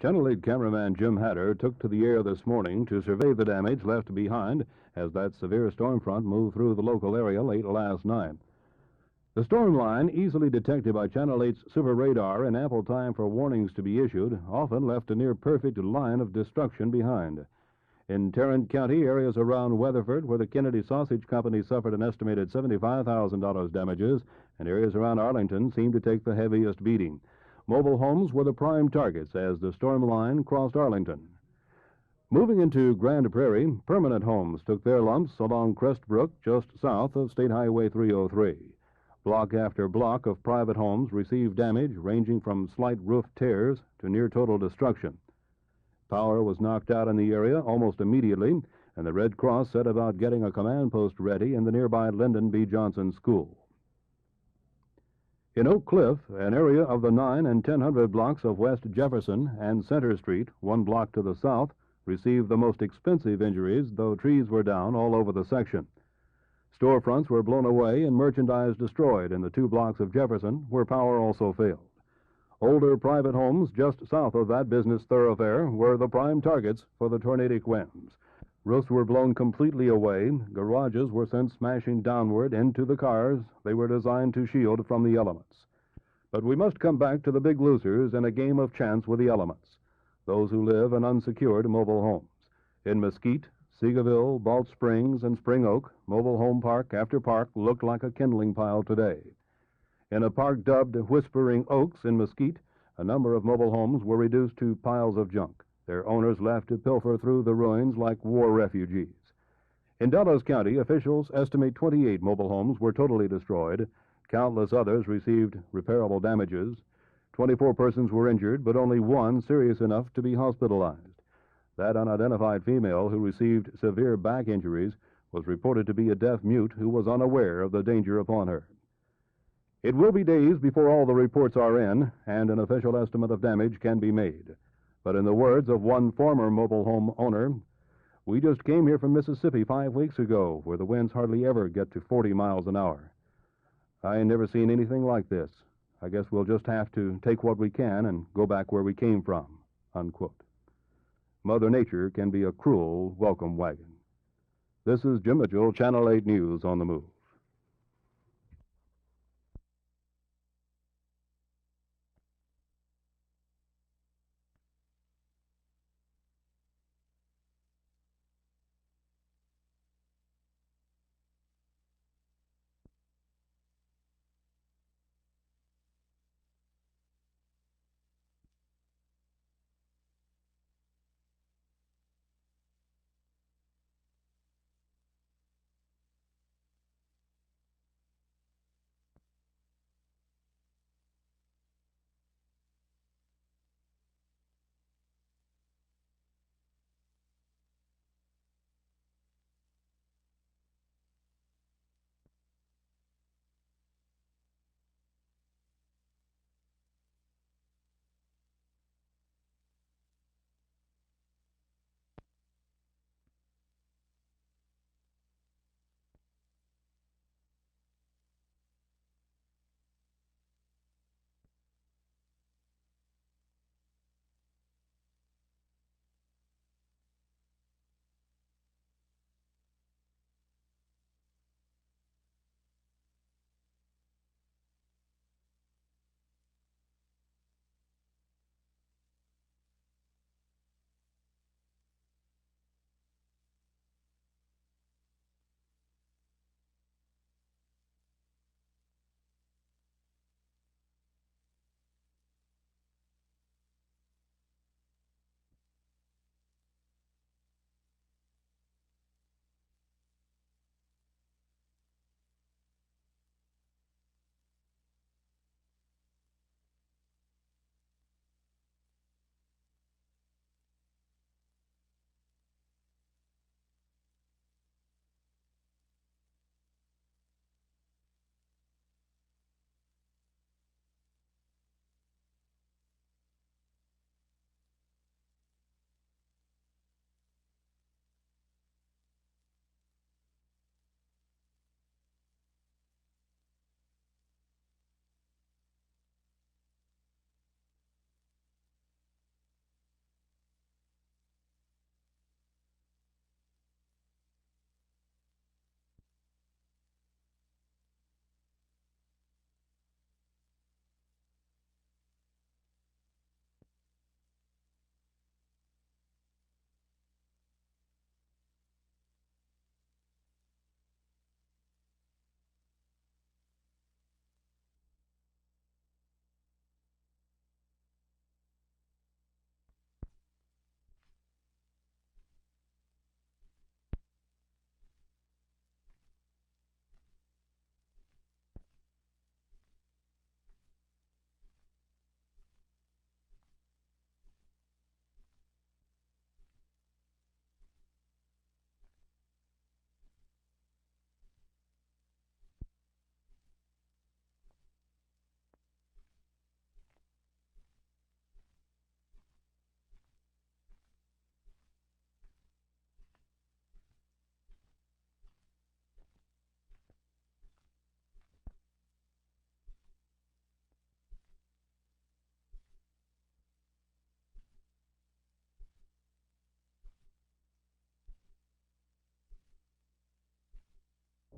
Channel 8 cameraman Jim Hatter took to the air this morning to survey the damage left behind as that severe storm front moved through the local area late last night. The storm line, easily detected by Channel 8's super radar in ample time for warnings to be issued, often left a near-perfect line of destruction behind. In Tarrant County, areas around Weatherford, where the Kennedy Sausage Company suffered an estimated $75,000 damages, and areas around Arlington seemed to take the heaviest beating. Mobile homes were the prime targets as the storm line crossed Arlington. Moving into Grand Prairie, permanent homes took their lumps along Crest Brook just south of State Highway 303. Block after block of private homes received damage ranging from slight roof tears to near total destruction. Power was knocked out in the area almost immediately, and the Red Cross set about getting a command post ready in the nearby Lyndon B. Johnson School. In Oak Cliff, an area of the 9 and 1000 blocks of West Jefferson and Center Street, one block to the south, received the most expensive injuries, though trees were down all over the section. Storefronts were blown away and merchandise destroyed in the 2 blocks of Jefferson, where power also failed. Older private homes just south of that business thoroughfare were the prime targets for the tornadic winds. Roofs were blown completely away. Garages were sent smashing downward into the cars they were designed to shield from the elements. But we must come back to the big losers in a game of chance with the elements, those who live in unsecured mobile homes. In Mesquite, Seagoville, Balch Springs, and Spring Oak, mobile home park after park looked like a kindling pile today. In a park dubbed Whispering Oaks in Mesquite, a number of mobile homes were reduced to piles of junk, their owners left to pilfer through the ruins like war refugees. In Dallas County, officials estimate 28 mobile homes were totally destroyed. Countless others received repairable damages. 24 persons were injured, but only one serious enough to be hospitalized. That unidentified female who received severe back injuries was reported to be a deaf mute who was unaware of the danger upon her. It will be days before all the reports are in and an official estimate of damage can be made. But in the words of one former mobile home owner, "We just came here from Mississippi 5 weeks ago, where the winds hardly ever get to 40 miles an hour. I ain't never seen anything like this. I guess we'll just have to take what we can and go back where we came from," unquote. Mother Nature can be a cruel welcome wagon. This is Jim Mitchell, Channel 8 News on the Move.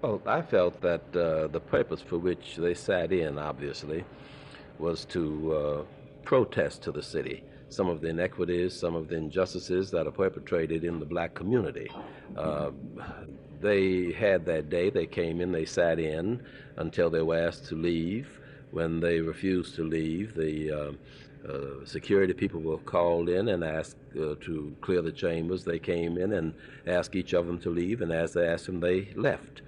Well, I felt that the purpose for which they sat in, obviously, was to protest to the city some of the inequities, some of the injustices that are perpetrated in the black community. Uh, they had that day, they came in, they sat in until they were asked to leave. When they refused to leave, the security people were called in and asked to clear the chambers. They came in and asked each of them to leave, and as they asked them, they left.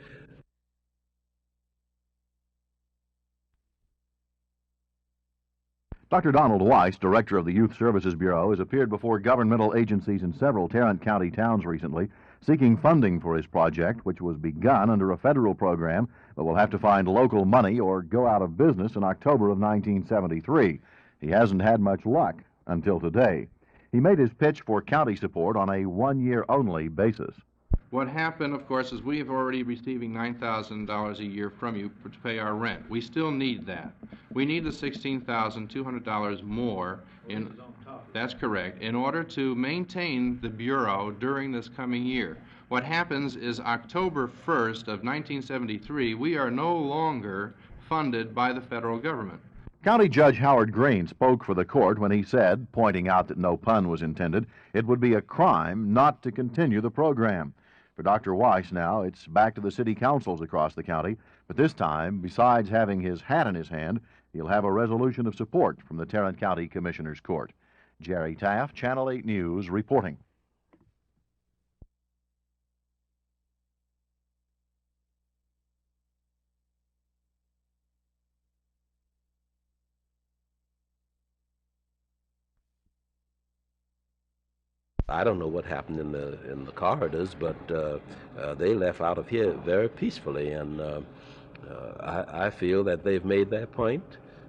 Dr. Donald Weiss, director of the Youth Services Bureau, has appeared before governmental agencies in several Tarrant County towns recently, seeking funding for his project, which was begun under a federal program, but will have to find local money or go out of business in October of 1973. He hasn't had much luck until today. He made his pitch for county support on a one-year-only basis. What happened, of course, is we have already receiving $9,000 a year from you to pay our rent. We still need that. We need the $16,200 more that's correct, in order to maintain the Bureau during this coming year. What happens is October 1st of 1973, we are no longer funded by the federal government. County Judge Howard Green spoke for the court when he said, pointing out that no pun was intended, it would be a crime not to continue the program. For Dr. Weiss now, it's back to the city councils across the county, but this time, besides having his hat in his hand, he'll have a resolution of support from the Tarrant County Commissioners Court. Jerry Taff, Channel 8 News, reporting. I don't know what happened in the corridors, but they left out of here very peacefully, and I feel that they've made their point.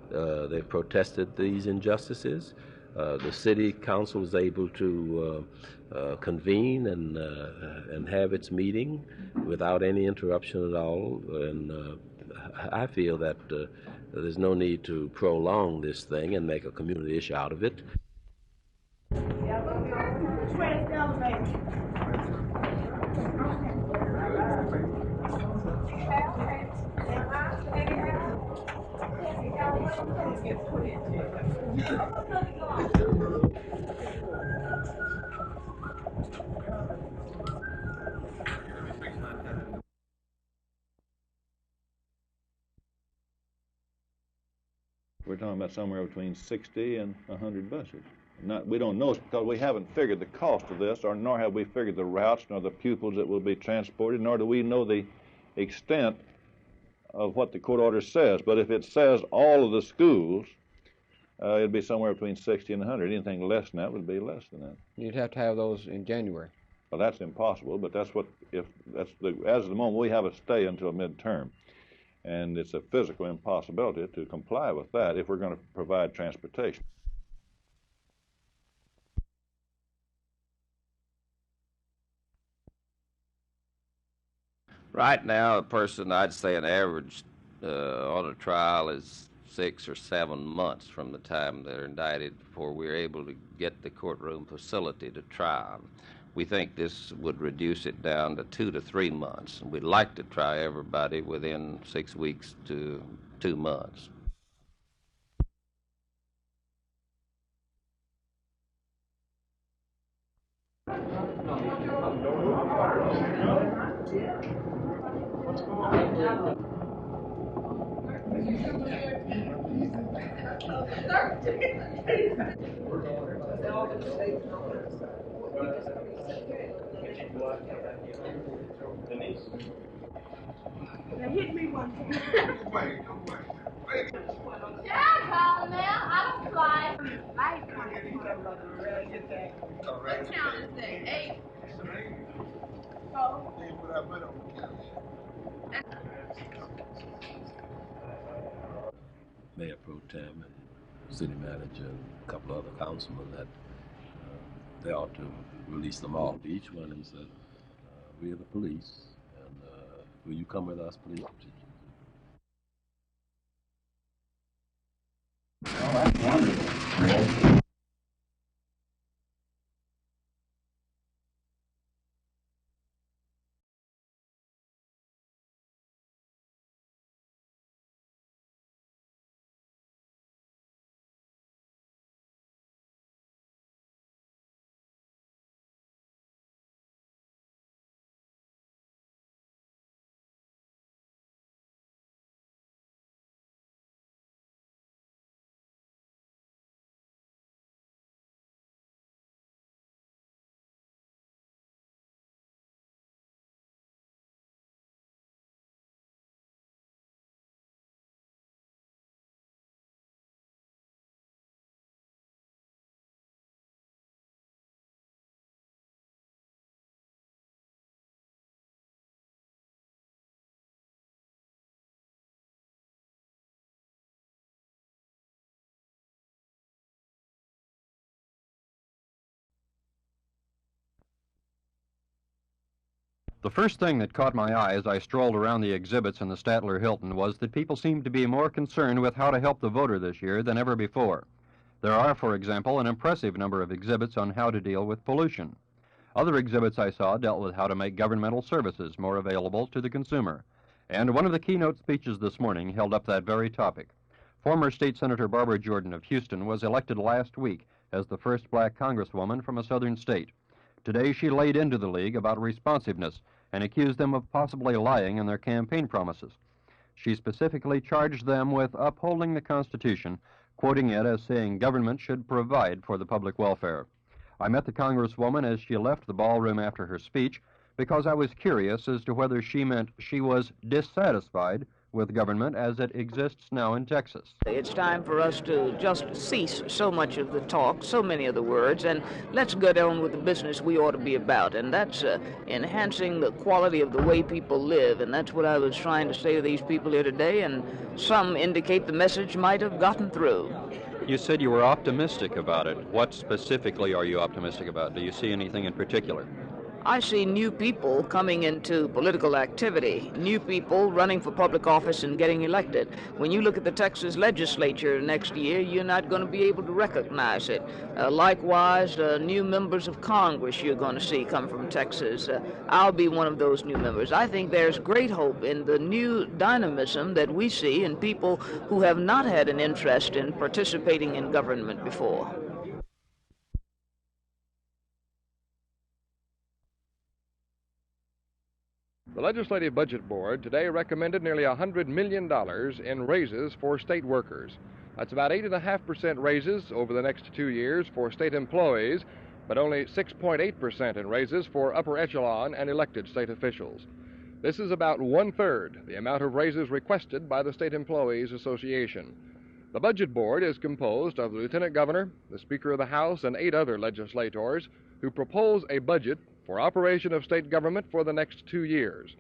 They've protested these injustices. The city council is able to convene and have its meeting without any interruption at all, and I feel that there's no need to prolong this thing and make a community issue out of it. We're talking about somewhere between 60 and 100 buses. We don't know because we haven't figured the cost of this, or nor have we figured the routes, nor the pupils that will be transported, nor do we know the extent of what the court order says. But if it says all of the schools, it'd be somewhere between 60 and 100. Anything less than that would be less than that. You'd have to have those in January. Well, that's impossible, but that's what, as of the moment, we have a stay until midterm. And it's a physical impossibility to comply with that if we're going to provide transportation. Right now, a person, I'd say an average on a trial is 6 or 7 months from the time they're indicted before we're able to get the courtroom facility to try. We think this would reduce it down to 2 to 3 months. And we'd like to try everybody within 6 weeks to 2 months. Now hit me one time. Yeah, call now. I don't fly. What town is that? 8. Oh. Mayor Pro Tem and city manager and a couple of other councilmen that they ought to release them all to each one and said, we are the police, and will you come with us, please? Oh, that's wonderful. The first thing that caught my eye as I strolled around the exhibits in the Statler Hilton was that people seemed to be more concerned with how to help the voter this year than ever before. There are, for example, an impressive number of exhibits on how to deal with pollution. Other exhibits I saw dealt with how to make governmental services more available to the consumer. And one of the keynote speeches this morning held up that very topic. Former State Senator Barbara Jordan of Houston was elected last week as the first black congresswoman from a southern state. Today she laid into the league about responsiveness and accused them of possibly lying in their campaign promises. She specifically charged them with upholding the Constitution, quoting it as saying government should provide for the public welfare. I met the congresswoman as she left the ballroom after her speech because I was curious as to whether she meant she was dissatisfied with government as it exists now in Texas. It's time for us to just cease so much of the talk, so many of the words, and let's get on with the business we ought to be about, and that's enhancing the quality of the way people live, and that's what I was trying to say to these people here today, and some indicate the message might have gotten through. You said you were optimistic about it. What specifically are you optimistic about? Do you see anything in particular? I see new people coming into political activity, new people running for public office and getting elected. When you look at the Texas legislature next year, you're not going to be able to recognize it. Likewise, new members of Congress you're going to see come from Texas. I'll be one of those new members. I think there's great hope in the new dynamism that we see in people who have not had an interest in participating in government before. The Legislative Budget Board today recommended nearly $100 million in raises for state workers. That's about 8.5% raises over the next 2 years for state employees, but only 6.8% in raises for upper echelon and elected state officials. This is about 1/3 the amount of raises requested by the State Employees Association. The Budget Board is composed of the Lieutenant Governor, the Speaker of the House, and 8 other legislators who propose a budget for operation of state government for the next 2 years.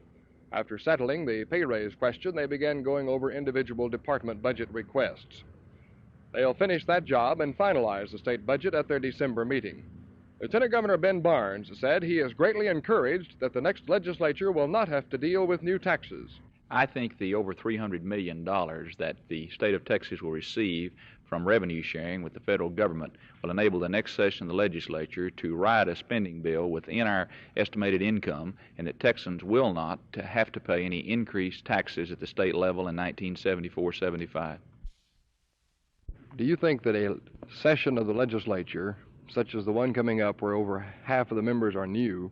After settling the pay raise question, they began going over individual department budget requests. They'll finish that job and finalize the state budget at their December meeting. Lieutenant Governor Ben Barnes said he is greatly encouraged that the next legislature will not have to deal with new taxes. I think the over $300 million that the state of Texas will receive from revenue sharing with the federal government will enable the next session of the legislature to write a spending bill within our estimated income, and that Texans will not have to pay any increased taxes at the state level in 1974-75. Do you think that a session of the legislature, such as the one coming up where over half of the members are new,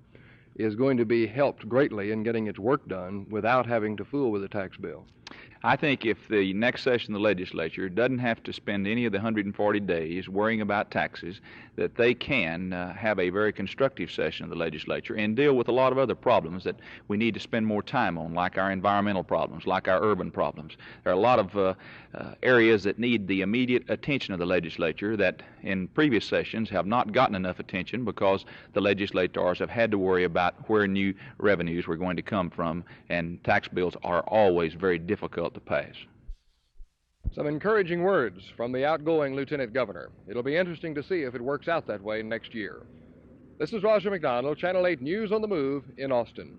is going to be helped greatly in getting its work done without having to fool with a tax bill? I think if the next session of the legislature doesn't have to spend any of the 140 days worrying about taxes, that they can have a very constructive session of the legislature and deal with a lot of other problems that we need to spend more time on, like our environmental problems, like our urban problems. There are a lot of areas that need the immediate attention of the legislature that in previous sessions have not gotten enough attention because the legislators have had to worry about where new revenues were going to come from, and tax bills are always very difficult to pass. Some encouraging words from the outgoing Lieutenant Governor. It'll be interesting to see if it works out that way next year. This is Roger McDonald, Channel 8 News on the Move in Austin.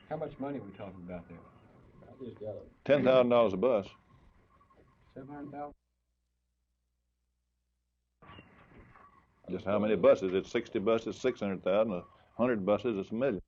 How much money are we talking about there? I just got it. $10,000 a bus. 700,000. Just how many buses? It's 60 buses, 600,000. 100 buses, it's $1 million.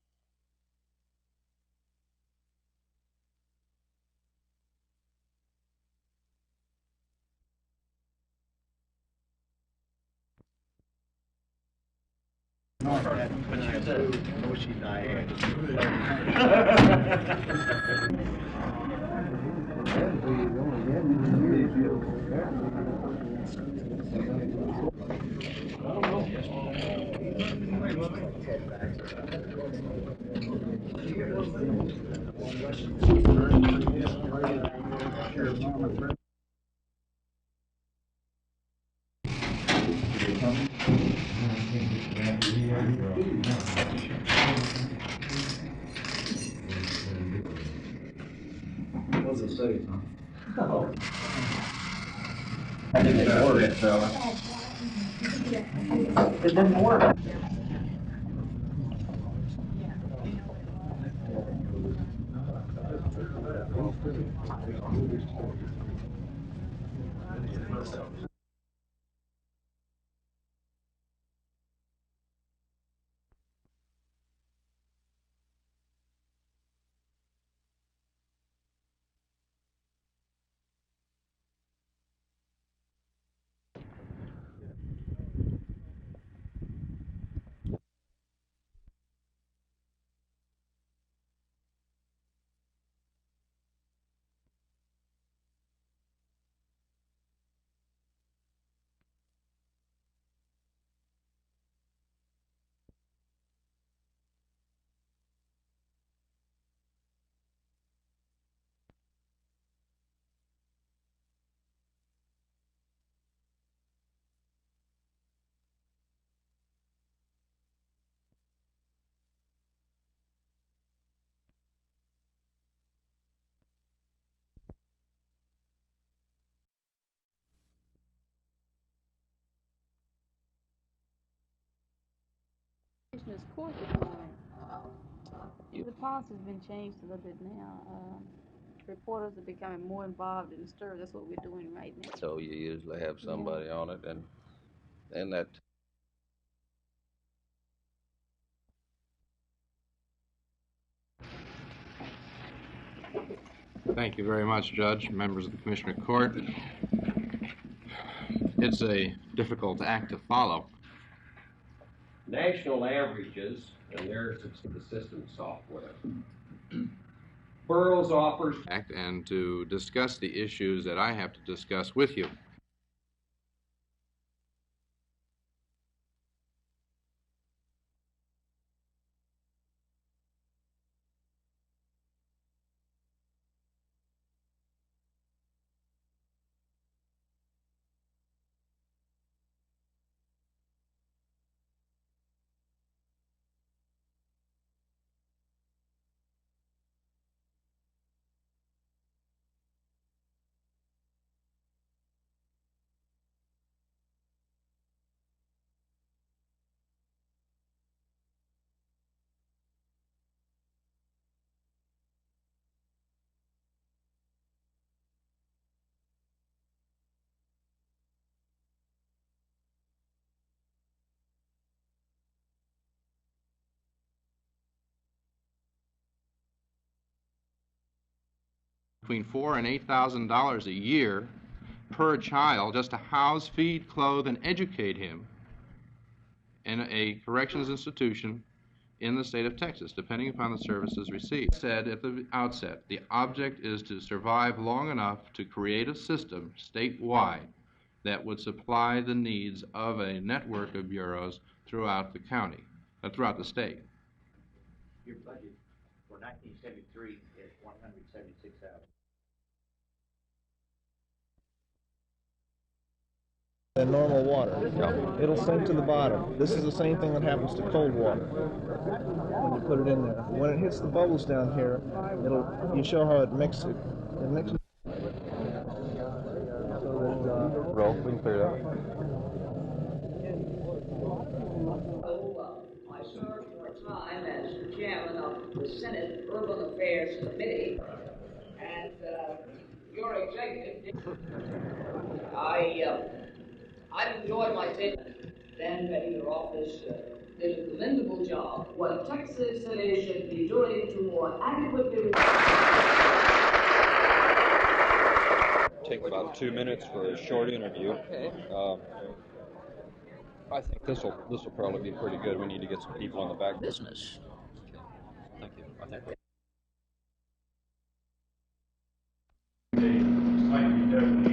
What's it say, huh? I didn't ignore that fella. It didn't work. Commissioners Court this morning. The policy has been changed a little bit now. Reporters are becoming more involved in the story. That's what we're doing right now. So you usually have somebody on it, and that. Thank you very much, Judge, members of the Commissioner Court. It's a difficult act to follow. National averages and their system software. Boroughs offers And to discuss the issues that I have to discuss with you. Between $4,000 and $8,000 a year per child just to house, feed, clothe, and educate him in a corrections institution in the state of Texas, depending upon the services received. I said at the outset, the object is to survive long enough to create a system statewide that would supply the needs of a network of bureaus throughout the county, throughout the state. Your budget for 1973 is $176,000. Than normal water. It'll sink to the bottom. This is the same thing that happens to cold water when you put it in there. When it hits the bubbles down here, you show how it mixes. It mixes. Roll, we can clear it up. I served for a time as the chairman of the Senate Urban Affairs Committee, and your executive, I've enjoyed my tenure. Then in your office did a commendable job. What Texas should be doing to more adequately. Take about 2 minutes for a short interview. Okay. I think this will probably be pretty good. We need to get some people on the back. Business. Thank you. I think. Slightly different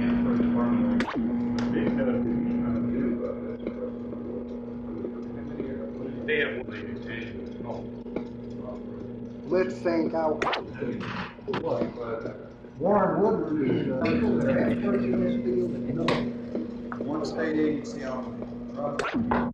would think I... Warren Woodward is expert in this field. One state agency on.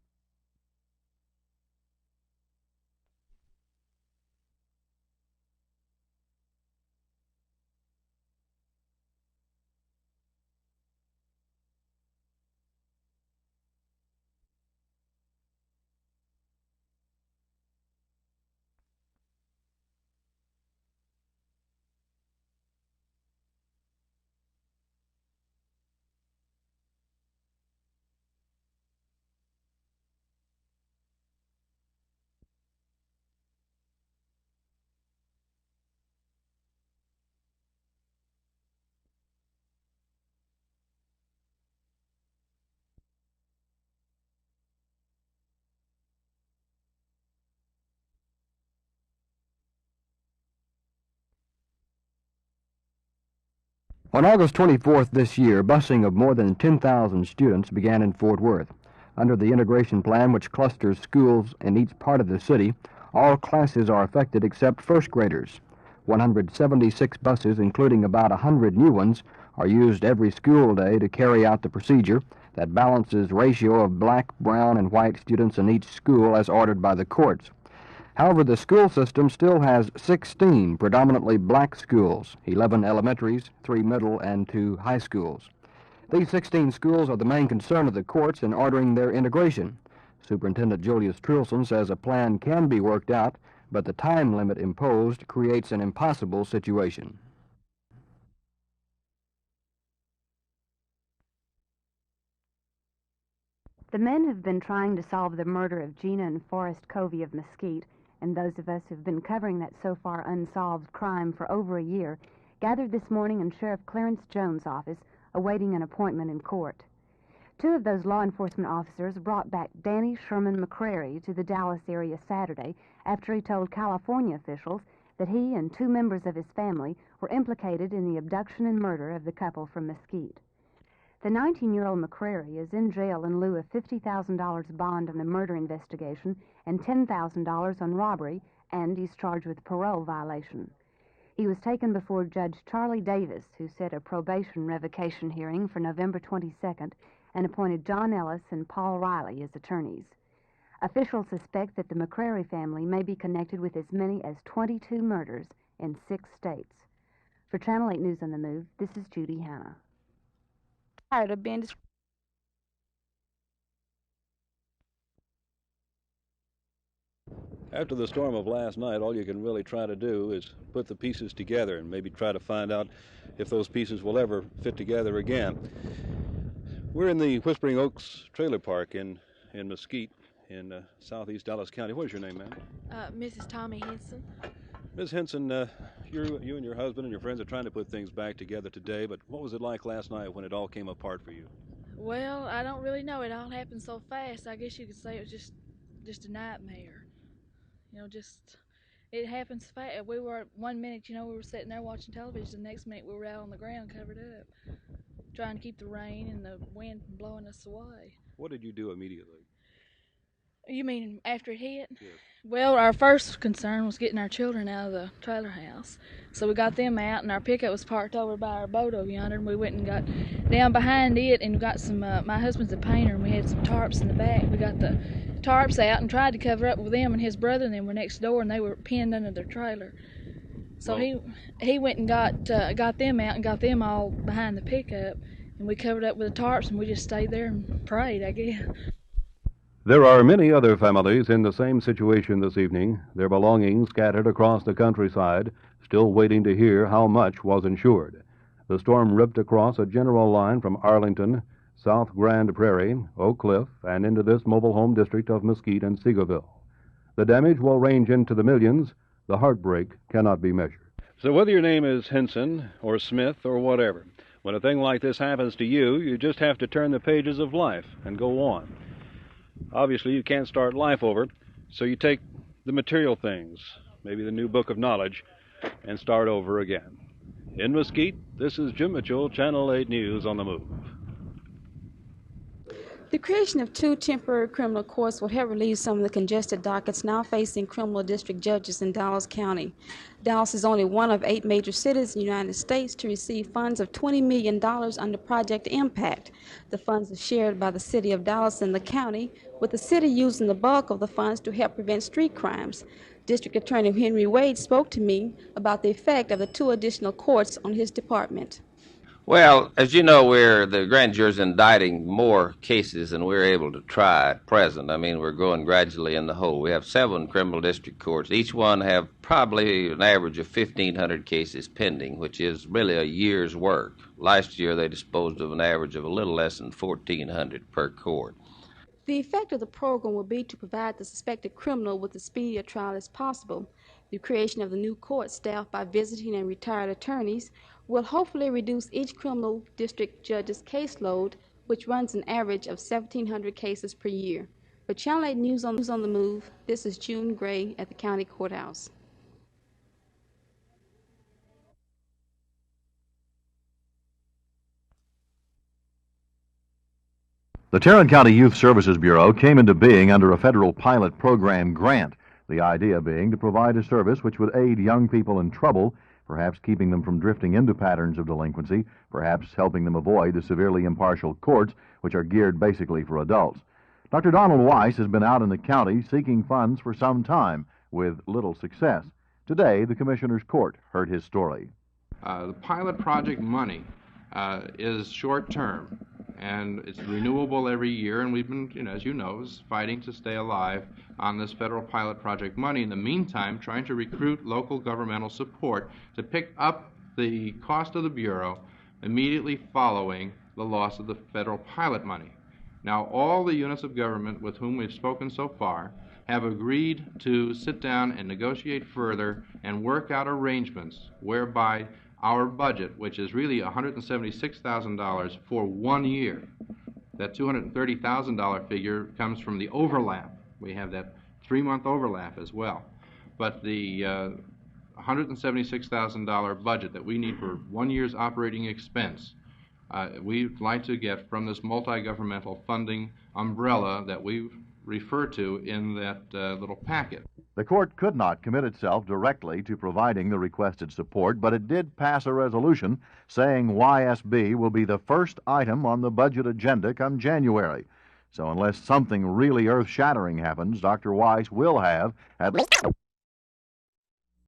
On August 24th this year, busing of more than 10,000 students began in Fort Worth. Under the integration plan, which clusters schools in each part of the city, all classes are affected except first graders. 176 buses, including about 100 new ones, are used every school day to carry out the procedure that balances ratio of black, brown, and white students in each school as ordered by the courts. However, the school system still has 16 predominantly black schools, 11 elementaries, 3 middle, and 2 high schools. These 16 schools are the main concern of the courts in ordering their integration. Superintendent Julius Trilson says a plan can be worked out, but the time limit imposed creates an impossible situation. The men who've been trying to solve the murder of Gina and Forrest Covey of Mesquite, and those of us who've been covering that so far unsolved crime for over a year, gathered this morning in Sheriff Clarence Jones' office, awaiting an appointment in court. 2 of those law enforcement officers brought back Danny Sherman McCrary to the Dallas area Saturday after he told California officials that he and 2 members of his family were implicated in the abduction and murder of the couple from Mesquite. The 19-year-old McCrary is in jail in lieu of $50,000 bond on the murder investigation and $10,000 on robbery, and he's charged with parole violation. He was taken before Judge Charlie Davis, who set a probation revocation hearing for November 22nd and appointed John Ellis and Paul Riley as attorneys. Officials suspect that the McCrary family may be connected with as many as 22 murders in 6 states. For Channel 8 News on the Move, this is Judy Hanna. Tired of being After the storm of last night, all you can really try to do is put the pieces together and maybe try to find out if those pieces will ever fit together again. We're in the Whispering Oaks Trailer Park in Mesquite in southeast Dallas County. What is your name, ma'am? Mrs. Tommy Henson. Ms. Henson, you and your husband and your friends are trying to put things back together today, but what was it like last night when it all came apart for you? Well, I don't really know. It all happened so fast. I guess you could say it was just a nightmare. You know, it happens fast. We were, 1 minute, we were sitting there watching television. The next minute we were out on the ground covered up, trying to keep the rain and the wind from blowing us away. What did you do immediately? You mean after it hit? Yes. Well, our first concern was getting our children out of the trailer house. So we got them out, and our pickup was parked over by our boat over yonder, and we went and got down behind it and got some, my husband's a painter, and we had some tarps in the back. We got the tarps out and tried to cover up with them, and his brother and them were next door, and they were pinned under their trailer. So he went and got them out and got them all behind the pickup, and we covered up with the tarps, and we just stayed there and prayed, I guess. There are many other families in the same situation this evening, their belongings scattered across the countryside, still waiting to hear how much was insured. The storm ripped across a general line from Arlington, South Grand Prairie, Oak Cliff, and into this mobile home district of Mesquite and Seagoville. The damage will range into the millions. The heartbreak cannot be measured. So whether your name is Henson or Smith or whatever, when a thing like this happens to you, you just have to turn the pages of life and go on. Obviously, you can't start life over, so you take the material things, maybe the new book of knowledge, and start over again. In Mesquite, this is Jim Mitchell, Channel 8 News on the Move. The creation of 2 temporary criminal courts will help relieve some of the congested dockets now facing criminal district judges in Dallas County. Dallas is only one of 8 major cities in the United States to receive funds of $20 million under Project Impact. The funds are shared by the city of Dallas and the county, with the city using the bulk of the funds to help prevent street crimes. District Attorney Henry Wade spoke to me about the effect of the 2 additional courts on his department. Well, as you know, the grand jury's indicting more cases than we're able to try at present. I mean, we're going gradually in the hole. We have 7 criminal district courts. Each one have probably an average of 1,500 cases pending, which is really a year's work. Last year, they disposed of an average of a little less than 1,400 per court. The effect of the program will be to provide the suspected criminal with as speedy a trial as possible. The creation of the new court staffed by visiting and retired attorneys will hopefully reduce each criminal district judge's caseload, which runs an average of 1,700 cases per year. For Channel 8 News on the Move, this is June Gray at the County Courthouse. The Tarrant County Youth Services Bureau came into being under a federal pilot program grant, the idea being to provide a service which would aid young people in trouble, perhaps keeping them from drifting into patterns of delinquency, perhaps helping them avoid the severely impartial courts, which are geared basically for adults. Dr. Donald Weiss has been out in the county seeking funds for some time, with little success. Today, the Commissioners Court heard his story. The pilot project money is short-term, and it's renewable every year, and we've been, as you know, fighting to stay alive on this federal pilot project money. In the meantime, trying to recruit local governmental support to pick up the cost of the Bureau immediately following the loss of the federal pilot money. Now, all the units of government with whom we've spoken so far have agreed to sit down and negotiate further and work out arrangements whereby our budget, which is really $176,000 for 1 year, that $230,000 figure comes from the overlap. We have that 3-month overlap as well. But the $176,000 budget that we need for 1 year's operating expense, we'd like to get from this multi-governmental funding umbrella that we refer to in that little packet. The court could not commit itself directly to providing the requested support, but it did pass a resolution saying YSB will be the first item on the budget agenda come January. So unless something really earth-shattering happens, Dr. Weiss will have at least